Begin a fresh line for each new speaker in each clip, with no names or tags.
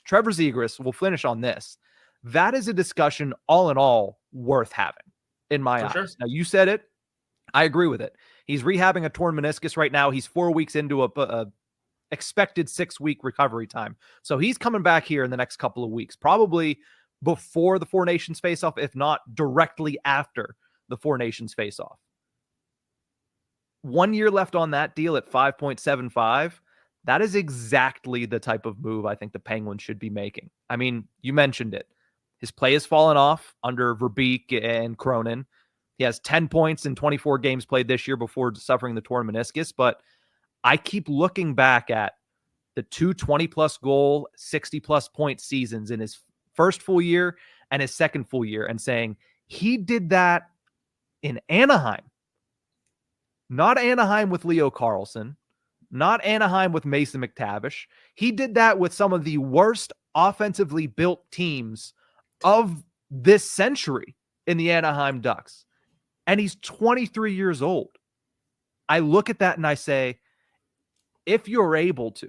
Trevor Zegras, we'll finish on this. That is a discussion all in all worth having in my eyes.
Sure.
Now, you said it. I agree with it. He's rehabbing a torn meniscus right now. He's 4 weeks into a expected 6-week recovery time. So he's coming back here in the next couple of weeks, probably before the Four Nations face-off, if not directly after the Four Nations face-off. 1 year left on that deal at 5.75. That is exactly the type of move I think the Penguins should be making. I mean, you mentioned it. His play has fallen off under Verbeek and Cronin. He has 10 points in 24 games played this year before suffering the torn meniscus, but I keep looking back at the 2 20-plus goal, 60-plus point seasons in his first full year and his second full year and saying he did that in Anaheim. Not Anaheim with Leo Carlsson, not Anaheim with Mason McTavish. He did that with some of the worst offensively built teams of this century in the Anaheim Ducks. And he's 23 years old. I look at that and I say, if you're able to,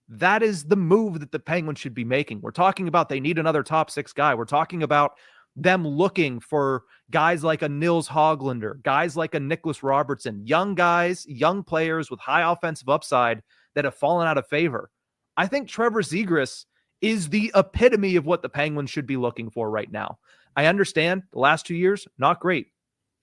that is the move that the Penguins should be making. We're talking about they need another top 6 guy. We're talking about them looking for guys like a Nils Höglander, guys like a Nicholas Robertson, young guys, young players with high offensive upside that have fallen out of favor. I think Trevor Zegras is the epitome of what the Penguins should be looking for right now. I understand the last 2 years, not great.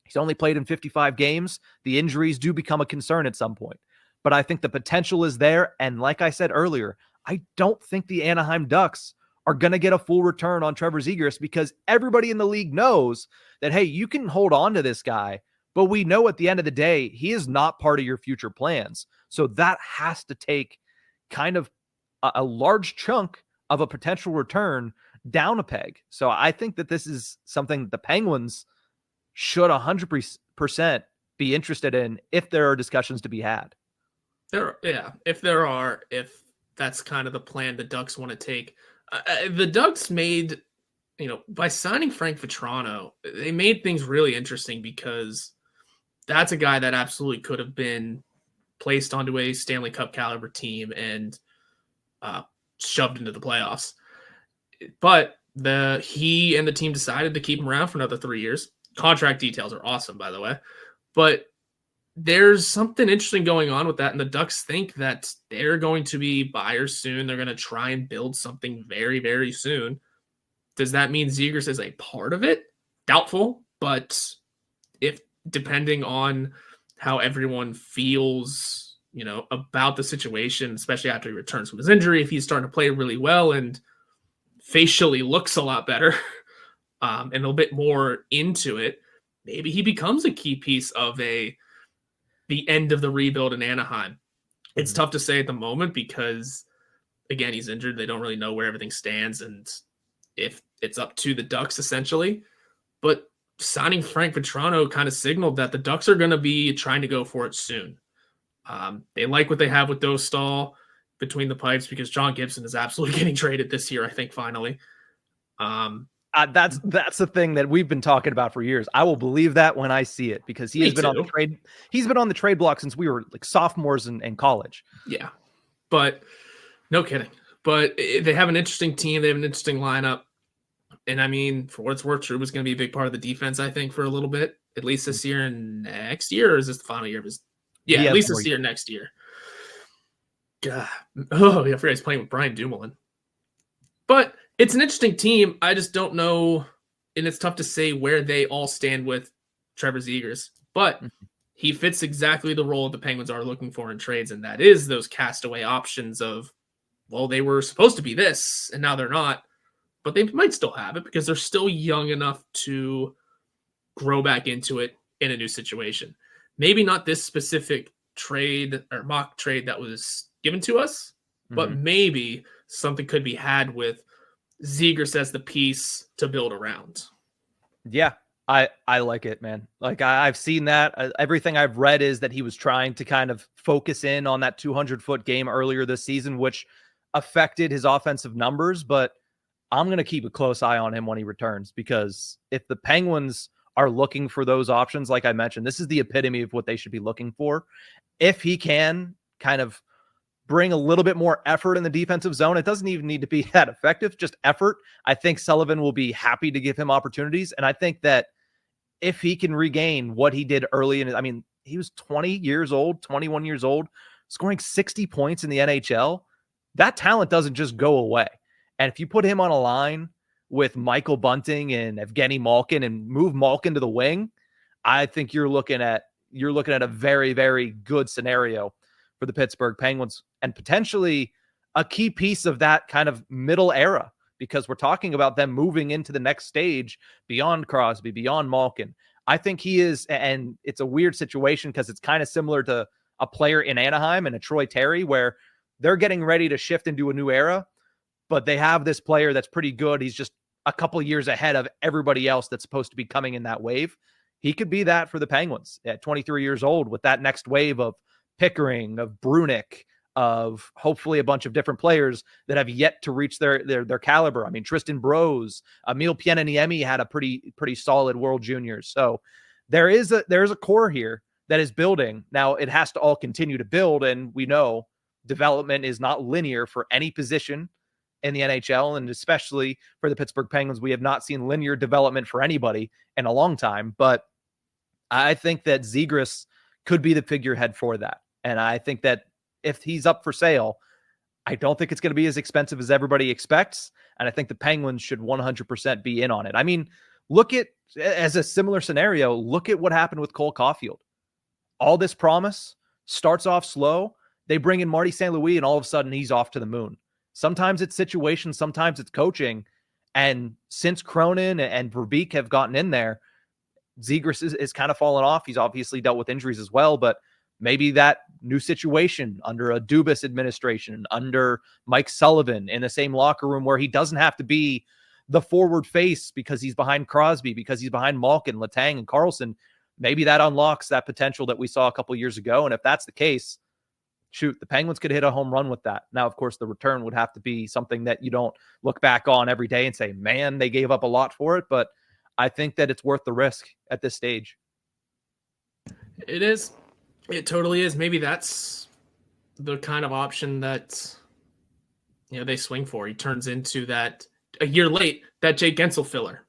He's only played in 55 games. The injuries do become a concern at some point. But I think the potential is there. And like I said earlier, I don't think the Anaheim Ducks are going to get a full return on Trevor Zegras because everybody in the league knows that, hey, you can hold on to this guy, but we know at the end of the day, he is not part of your future plans. So that has to take kind of a large chunk of a potential return down a peg. So I think that this is something that the Penguins should 100% be interested in if there are discussions to be had.
If that's kind of the plan the Ducks want to take. The Ducks made, by signing Frank Vatrano, they made things really interesting because that's a guy that absolutely could have been placed onto a Stanley Cup caliber team and shoved into the playoffs. But he and the team decided to keep him around for another 3 years. Contract details are awesome, by the way. But there's something interesting going on with that, and the Ducks think that they're going to be buyers soon. They're going to try and build something very, very soon. Does that mean Zegras is a part of it? Doubtful, but if depending on how everyone feels, about the situation, especially after he returns from his injury, if he's starting to play really well and facially looks a lot better and a little bit more into it, maybe he becomes a key piece of the end of the rebuild in Anaheim. It's tough to say at the moment because, again, he's injured. They don't really know where everything stands and if it's up to the Ducks, essentially. But signing Frank Vatrano kind of signaled that the Ducks are going to be trying to go for it soon. They like what they have with Dostal between the pipes because John Gibson is absolutely getting traded this year, I think, finally.
That's the thing that we've been talking about for years. I will believe that when I see it because he has been on the trade. He's been on the trade block since we were like sophomores in college.
Yeah, but no kidding. But they have an interesting team. They have an interesting lineup. And I mean, for what it's worth, Trouba's going to be a big part of the defense, I think, for a little bit, at least this year and next year. Or is this the final year of his? Yeah, at least this year, next year. God. Oh, yeah, I forgot he's playing with Brian Dumoulin. But it's an interesting team. I just don't know, and it's tough to say where they all stand with Trevor Zegras. But he fits exactly the role the Penguins are looking for in trades, and that is those castaway options of, well, they were supposed to be this, and now they're not. But they might still have it because they're still young enough to grow back into it in a new situation. Maybe not this specific trade or mock trade that was given to us, but maybe something could be had with Zegras as the piece to build around.
Yeah, I like it, man. Like I've seen that. Everything I've read is that he was trying to kind of focus in on that 200-foot game earlier this season, which affected his offensive numbers, but I'm going to keep a close eye on him when he returns because if the Penguins are looking for those options, like I mentioned, this is the epitome of what they should be looking for. If he can kind of bring a little bit more effort in the defensive zone. It doesn't even need to be that effective, just effort. I think Sullivan will be happy to give him opportunities. And I think that if he can regain what he did early in, I mean, he was 20 years old, 21 years old, scoring 60 points in the NHL. That talent doesn't just go away. And if you put him on a line with Michael Bunting and Evgeni Malkin and move Malkin to the wing, I think you're looking at a very, very good scenario for the Pittsburgh Penguins and potentially a key piece of that kind of middle era, because we're talking about them moving into the next stage beyond Crosby, beyond Malkin. I think he is, and it's a weird situation because it's kind of similar to a player in Anaheim and a Troy Terry, where they're getting ready to shift into a new era, but they have this player that's pretty good. He's just a couple of years ahead of everybody else that's supposed to be coming in that wave. He could be that for the Penguins at 23 years old with that next wave of Pickering, of Brunick, of hopefully a bunch of different players that have yet to reach their caliber. I mean, Tristan Brose, Emil Pienaniemi had a pretty solid World Juniors. So there is a core here that is building. Now it has to all continue to build, and we know development is not linear for any position in the NHL, and especially for the Pittsburgh Penguins. We have not seen linear development for anybody in a long time, but I think that Zegras could be the figurehead for that. And I think that if he's up for sale, I don't think it's going to be as expensive as everybody expects. And I think the Penguins should 100% be in on it. I mean, look at, as a similar scenario, look at what happened with Cole Caulfield. All this promise starts off slow. They bring in Marty St. Louis, and all of a sudden he's off to the moon. Sometimes it's situation, sometimes it's coaching. And since Cronin and Verbeek have gotten in there, Zegras is kind of fallen off. He's obviously dealt with injuries as well, but maybe that new situation under a Dubas administration, under Mike Sullivan in the same locker room where he doesn't have to be the forward face because he's behind Crosby, because he's behind Malkin, Letang, and Carlson, maybe that unlocks that potential that we saw a couple of years ago. And if that's the case, shoot, the Penguins could hit a home run with that. Now, of course, the return would have to be something that you don't look back on every day and say, man, they gave up a lot for it. But I think that it's worth the risk at this stage.
It is. It totally is. Maybe that's the kind of option that, they swing for. He turns into that, a year late, that Jake Gensel filler.